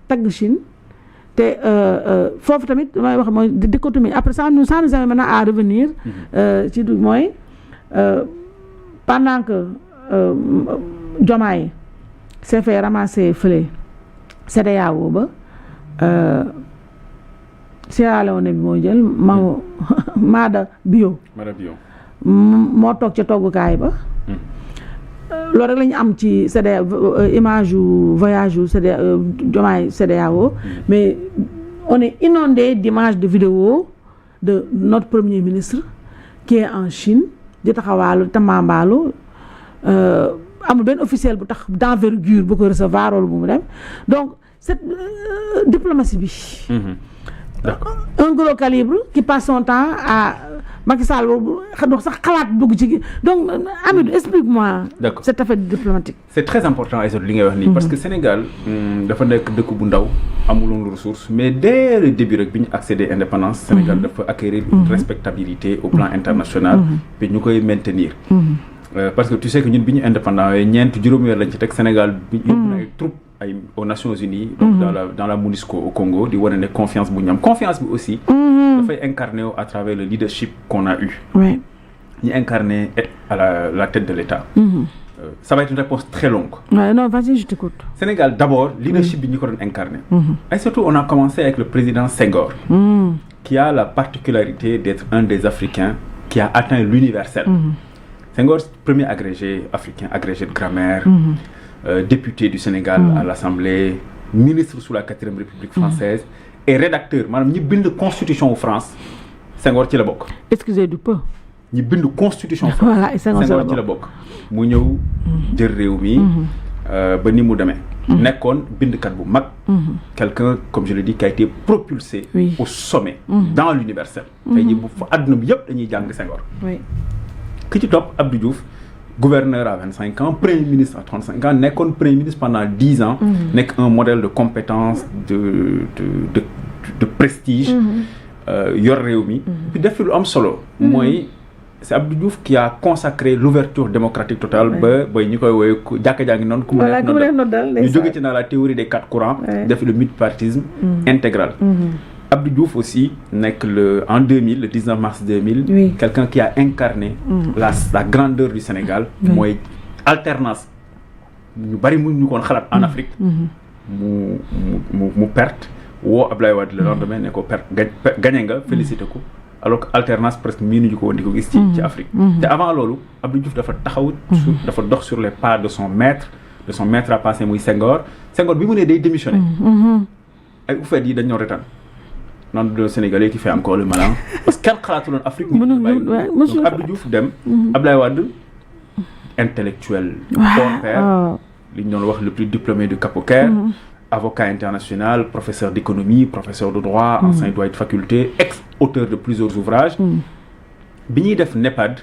tagg Chine te foofu tamit may wax mooy dichotomie après ça nous amène maintenant à revenir ci du mooy pendant que Diomaye s'est fait ramasser fële CEDEAO ba Sierra Leone bi moo jël Maada Bio moo toog ca toggukaay ba loolu rek la ñu am ci CEDEAO image yu voyage yu Diomaye CEDEAO mais on est inondé d'images de vidéos de notre premier ministre qui est en Chine di taxawaalu tamambaalu amul benn officiel bu tax d'envergure bu ko recevoir wala bu mu dem donc cette diplomatie bi un gros calibre qui passe son temps à Macky Sall boobu sax xalaat dugg ci donc Amidou explique-moi cette affaire diplomatique. C'est très important Aïssatou li ngay wax nii parce que Sénégal dafa nekk dëkk bu ndaw amuloon ressource mais dès le début rek bi ñu accéder indépendance Sénégal dafa acquérir une respectabilité au plan international puis ñu koy maintenir parce que tu sais que ñun bi ñu indépendant ñeenti juróomi weer lañ ci teg Sénégal bi yóbbu na ay troupes aux Nations Unies donc dans la MONUSCO au Congo di wane ne confiance bu ñu am confiance bi aussi dafay incarner à travers le leadership qu'on a eu ñu incarner à la tête de l'État ça va être une réponse très longue non vas-y je t'écoute. Sénégal d'abord leadership bi ñu ko doon incarner et surtout on a commencé avec le président Senghor qui a la particularité d'être un des Africains qui a atteint l'universel Senghor premier agrégé africain agrégé de grammaire député du Sénégal à l'Assemblée ministre sous la 4e République française et rédacteur maanaam ñi bind constitution France Senghor ci la bokk. excusez du peu. ñi bind constitution France voilà Senghor ci la bokk. mu ñëw jël réew mi ba ni mu demee. nekkoon bindkat bu mag. quelqu'un comme je le dis qui a été propulsé. au sommet. dans l'universel. tey jii bu fa àdduna bi yëpp dañuy jàng Senghor. ki ci topp Abdou Diouf. gouverneur à 25 ans, premier ministre à 35 ans, nekkoon premier ministre pendant 10 ans, nekk un modèle de compétence, de prestige, yor réew mi. Puis def lu am solo. mooy c'est Abdou Diouf qui a consacré l'ouverture démocratique totale ba ñi koy woowee jàkka jaa ngi noonu. ku mu neex noddal ñu jóge ci dans la théorie des 4 courants. def le multipartisme intégral. Abdou Diouf aussi nekk en 2000 le 19 mars 2000 quelqu'un qui a incarné la grandeur du Sénégal mooy alternance ñu bari mu ñu koon xalaat en Afrique mu perte woo Abdoulaye Wade le lendemain ne ko perte gagné nga félicité ko alors que alternance presque miinuñu ko woon di ko gis ci Afrique te avant loolu Abdou Diouf dafa taxaw dafa dox sur les pas de son maître à penser muy Senghor bi mu ne day démissionné ay ufeet yi dañoo retaan non le Sénégalais qui fait encore le malin parce que kenn xalaatuloon Afrique donc Abdou Diouf dem Abdoulaye Wade intellectuel hors pair li ñu doon wax le plus diplômé de Cap au Caire avocat international professeur d'économie professeur de droit enseignant droit de faculté ex-auteur de plusieurs ouvrages bi ñuy def NEPAD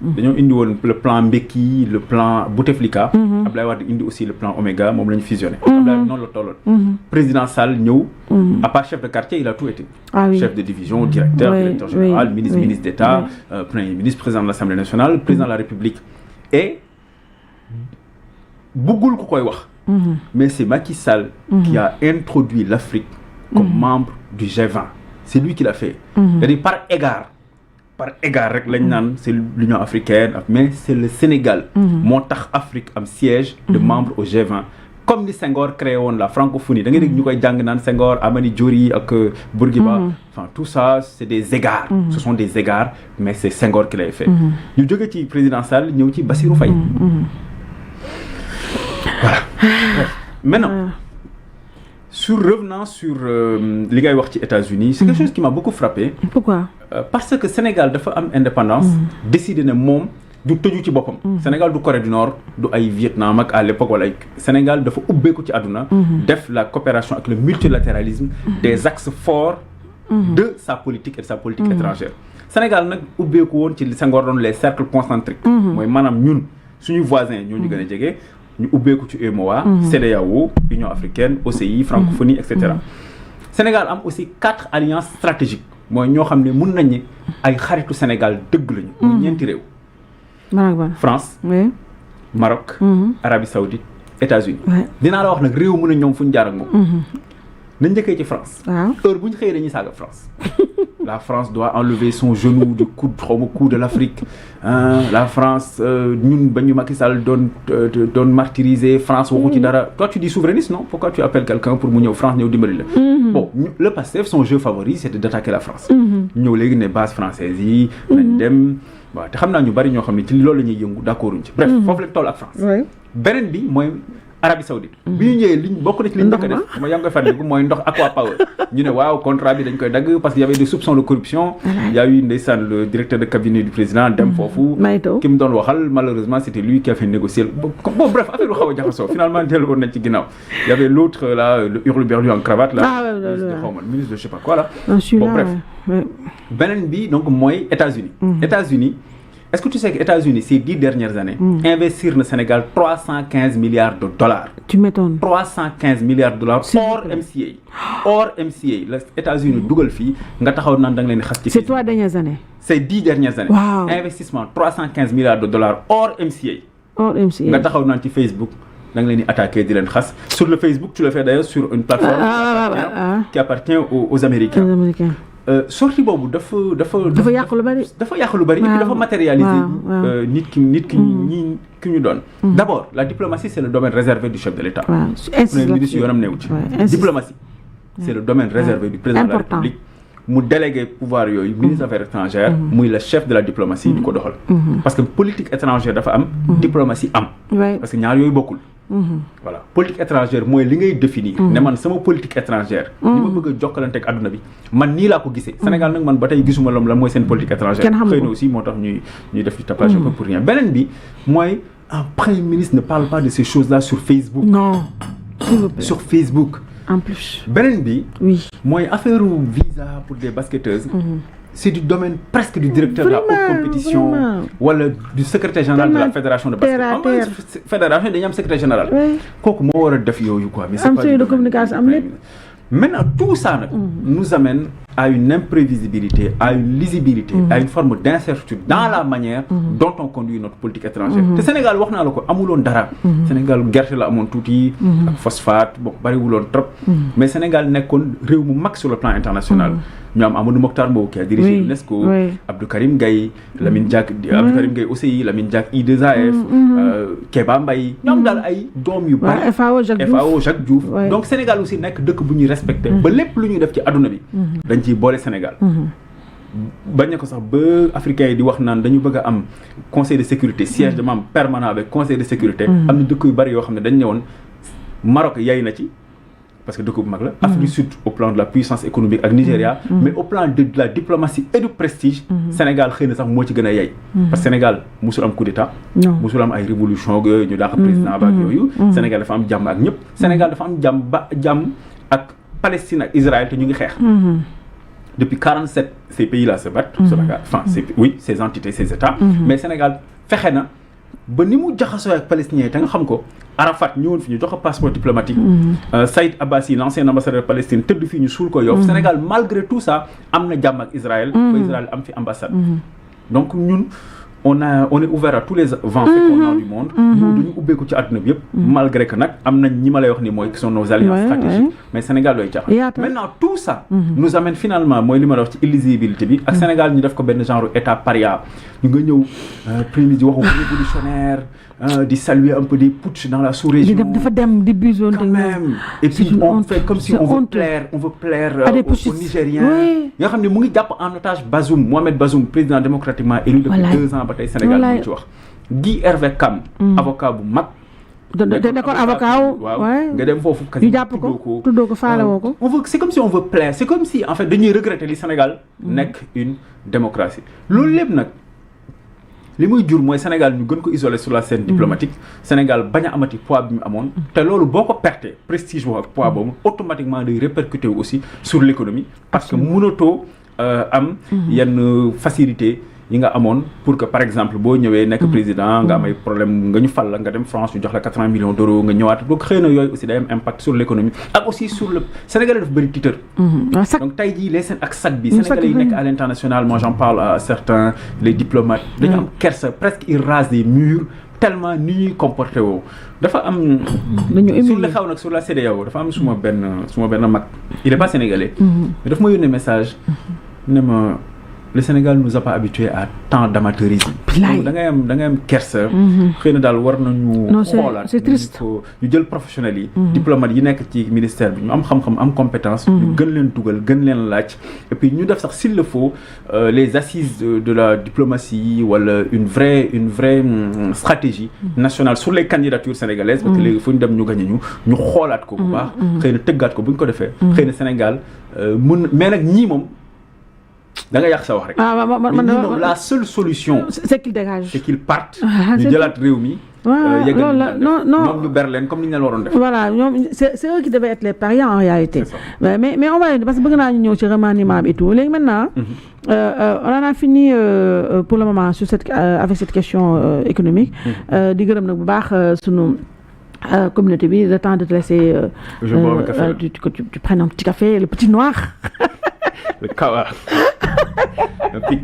dañoo indi woon le plan Mbeki le plan Bouteflika Abdoulaye Wade indi aussi le plan Oméga moom la ñu fusionné Abdoulaye noonu la tolloon président Sall ñëw à part chef de quartier il a tout été chef de division directeur général ministre d'État premier ministre président de l'Assemblée nationale président de la République et bëggul ku koy wax mais c'est Macky Sall qui a introduit l'Afrique comme membre du G20 c'est lui qui l'a fait c'est-à-dire par égard rek lañ naan c'est l'Union africaine mais c'est le Sénégal moo tax Afrique am siège de membre au G20 comme ni Senghor créé woon la francophonie da ngay dégg ñu koy jàng naan Senghor Amani Diori ak Bourguiba enfin tout ça c'est des égards ce sont des égards mais c'est Senghor qui l'a fait ñu jóge ci président Sall ñëw ci Bassirou Faye voilà maintenant revenant sur li ngay wax ci États-Unis c'est quelque chose qui m'a beaucoup frappé. Pourquoi? Parce que Sénégal dafa am indépendance décidé ne moom du tëju ci boppam Sénégal du Corée du Nord du ay Vietnam ak à l'époque wala Sénégal dafa ubbeeku ci àdduna def la coopération ak le multilatéralisme des axes forts de sa politique et de sa politique étrangère Sénégal nag ubbeeku woon ci li Senghor doon les cercles concentriques mooy maanaam ñun suñu voisins ñoo ñu gën a jege ñu ubbeeku ci UEMOA CEDEAO Union africaine OCI francophonie etc. Sénégal am aussi 4 alliances stratégiques mooy ñoo xam ne mun nañ ne ay xaritu Sénégal dëgg lañu muy ñeenti réew France Maroc Arabie Saoudite États-Unis dinaa la wax nag réew mën a ñoom fu ñu jaar ak moom nañ njëkkee ci France. heure bu ñu xëyee dañuy saaga France. La France doit enlever son genou du coude de l'Afrique. La France ñun ba ñu Macky Sall doon martyriser France waxu ci dara. Toi tu dis souverainiste non? Pourquoi tu appelles quelqu'un pour mu ñëw France ñëw dimbali la. Bon le PASTEF son jeu favori c'était d'attaquer la France. ñëw léegi ne base française yi. nañ dem waaw te xam naa ñu bari ñoo xam ne ci loolu la ñuy yëngu d'accorduñ ci. bref foofu lañ toll ak France. beneen bi mooy. Arabie Saoudite bi ñu ñëwee liñ bokk na ci liñ njëkk a def ma yaa ngi koy fàttaliku mooy ndox Aqua Power ñu ne waaw contrat bi dañ koy dagg parce que y avait des soupçons de corruption y a eu ndeysaan le directeur de cabinet du président dem foofu ki mu doon waxal malheureusement c'était lui qui a fait négocier bon bref affaire lu xaw a jaxasoo finalement dellu woon nañ ci ginnaaw y avait l'autre là le hurluberlu en cravate là ministre de je sais pas quoi là bon bref beneen bi donc mooy États-Unis est-ce que tu sais que États-Unis ces 10 dernières années investir na Sénégal 315 milliards de dollars. Tu m'étonnes. 315 milliards de dollars hors MCA la États-Unis dugal fii nga taxaw naan da nga leen di xas ci. Ces 3 dernières années. Ces 10 dernières années. Wow. Investissement 315 milliards de dollars hors MCA. nga taxaw naan ci Facebook da nga leen di attaquer di leen xas sur le Facebook tu le fais d'ailleurs sur une plateforme qui appartient aux Américains. Sortie boobu dafa yàq lu bari. dafa yàq lu bari et puis dafa matérialiser nit ki ñu doon. D'abord la diplomatie c'est le domaine réservé du chef de l'État. Premier ministre yoonam newu ci. Diplomatie c'est le domaine réservé du président de la République. mu délégué pouvoir yooyu ministre des affaires étrangères muy le chef de la diplomatie di ko doxal. parce que politique étrangère dafa am. diplomatie am. parce que ñaar yooyu bokkul. voilà politique étrangère mooy li ngay définir. ne man sama politique étrangère. ni ma bëgg a jokkalante ak adduna bi man nii laa ko gisee. Sénégal nag man ba tey gisuma lan mooy seen politique étrangère. xëy na aussi moo tax ñuy def du tapage un peu pour rien. beneen bi mooy un premier ministre ne parle pas de ces choses là sur Facebook. non s'il vous plaît. sur Facebook. en plus beneen bi. oui mooy affaire visa pour des basketteuses. c'est du domaine presque du directeur de la haute compétition wala du secrétaire général de la fédération de basket. fédération dañu am secrétaire général. kooku moo war a def yooyu quoi. mais c'est pas de communication am lépp. maintenant tout ça nag nous amène à une imprévisibilité, à une lisibilité, à une forme d'incertitude dans la manière dont on conduit notre politique étrangère. te Sénégal wax naa la ko amuloon dara. Sénégal gerte la amoon tuuti. ak phosphate bon bariwuloon trop. mais Sénégal nekkoon réew mu mag sur le plan international. ñu am Amadou Mokhtar Mbow qui a dirigé l'UNESCO. Abdou Karim Gaye. Lamine Diack Abdou Karim Gaye aussi Lamine Diack I2AF. Keba Mbaye. ñoom daal ay doom yu bari. FAO Jacques Diouf. donc Sénégal aussi nekk dëkk bu ñuy respecté. ba lépp lu ñuy def ci adduna bi. dañ ciy boole Sénégal. bañ na ko sax ba africains yi di wax naan dañu bëgg a am conseil de sécurité siège de membre permanent avec conseil de sécurité. am na dëkk yu bari yoo xam ne dañ ñëwoon Maroc yay na ci. parce que dëkk bu mag la. Afrique du Sud au plan de la puissance économique ak Nigéria. mais au plan de la diplomatie et du prestige. Sénégal xëy na sax moo ci gën a yey. parce que Sénégal musul am coup d'état. musul am ay révolution yooyu ñu daax président ba ak yooyu. Sénégal dafa am jàmm ak ñëpp. Sénégal dafa am jàmm ak Palestine ak Israël te ñu ngi xeex. Depuis 47 ces pays-là se battent. Enfin ces entités ces États. mais Sénégal fexe na ba ni mu jaxasoo ak palestiniens te nga xam ko. Arafat ñëwoon fi ñu jox ko passeport diplomatique. Saïd Abbasi l'ancien ambassadeur de Palestine tëdd fii ñu suul ko Yoff. Sénégal malgré tout ça am na jàmm ak Israël. ba Israël am fi ambassade. donc ñun on est ouvert à tous les vents féconds du monde. ñun dañu ubbeeku ci àdduna bi yëpp. malgré que nag am nañ ñi ma lay wax ni mooy qui sont nos alliances stratégiques. mais Sénégal looy caaxaan. maintenant tout ça. nous amène finalement mooy li ma la wax ci illisibilité bi. ak Sénégal ñu def ko benn genre état paria. ñu nga ñëw premier di waxu révolutionnaire. di saluer un peu des putsch dans la sous-région. dafa dem di bisoon quand même. et puis on fait comme si on veut plaire aux Nigériens. nga xam ne mu ngi jàpp en otage Mohamed Bazoum président démocratiquement élu depuis 2 ans ba tey Sénégal mu ngi ci wax. Guy Hervé Kam. avocat bu mag. d'accord avocat waaw nga dem foofu. ñu jàpp ko tuddoo ko faale woo ko. c'est comme si on veut plaire c'est comme si en fait dañuy regretter li Sénégal nekk une démocratie loolu lépp nag. li muy jur mooy Sénégal ñu gën ko isolé sur la scène diplomatique Sénégal bañ a amati poids bi mu amoon te loolu boo ko perte prestige boobu ak poids boobu automatiquement day répercuté aussi sur l'économie parce que mënatoo am yenn facilité yi nga amoon pour que par exemple boo ñëwee nekk président nga am ay problème nga ñu fal la nga dem France ñu jox la 80 millions d'euros nga ñëwaat donc xëy na yooyu aussi day am impact sur l'économie ak aussi sur le Sénégalais dafa bëri titre donc tey jii les seen ak sac bi Sénégalais yi nekk à l'international moi j'en parle à certains les diplomates dañu am kersa presque ils rasent des murs tellement ni ñuy comporté woo dafa am. sur le xaw nag sur la CEDEAO dafa am suma benn mag il est pas sénégalais. mais daf ma yónnee message ne ma le Sénégal nous a pas habitués à tant d'amateurisme. donc da ngay am kersa. xëy na daal war nañu. xoolaat c'est triste ñu jël professionnels yi. diplomates yi nekk ci ministère bi ñu am xam-xam am compétence. ñu gën leen dugal gën leen laaj. et puis ñu def sax s'il le faut les assises de la diplomatie wala une vraie stratégie nationale sur les candidatures sénégalaises. parce que léegi fu ñu dem ñu gagné ñu xoolaat ko bu baax. xëy na tëggaat ko bu ñu ko defee. xëy na Sénégal mais nag ñii moom. da nga yàq sa wax rek. La seule solution. c'est qu'il dégage. c'est qu'il parte. ñu jëlaat réew mi. non ñoom ñu ber leen comme ni ñu leen waroon def. voilà ñoom c'est eux qui devaient être les parieurs en réalité. mais on va parce que bëgg naa ñu ñëw ci remaniement bi et tout léegi maintenant. on en a fini pour le moment sur avec cette question économique. di gërëm nag bu baax sunu. Communauté bi le temps de te laisser. tu prennes un petit café le petit noir. Le kawa. Un petit kawa.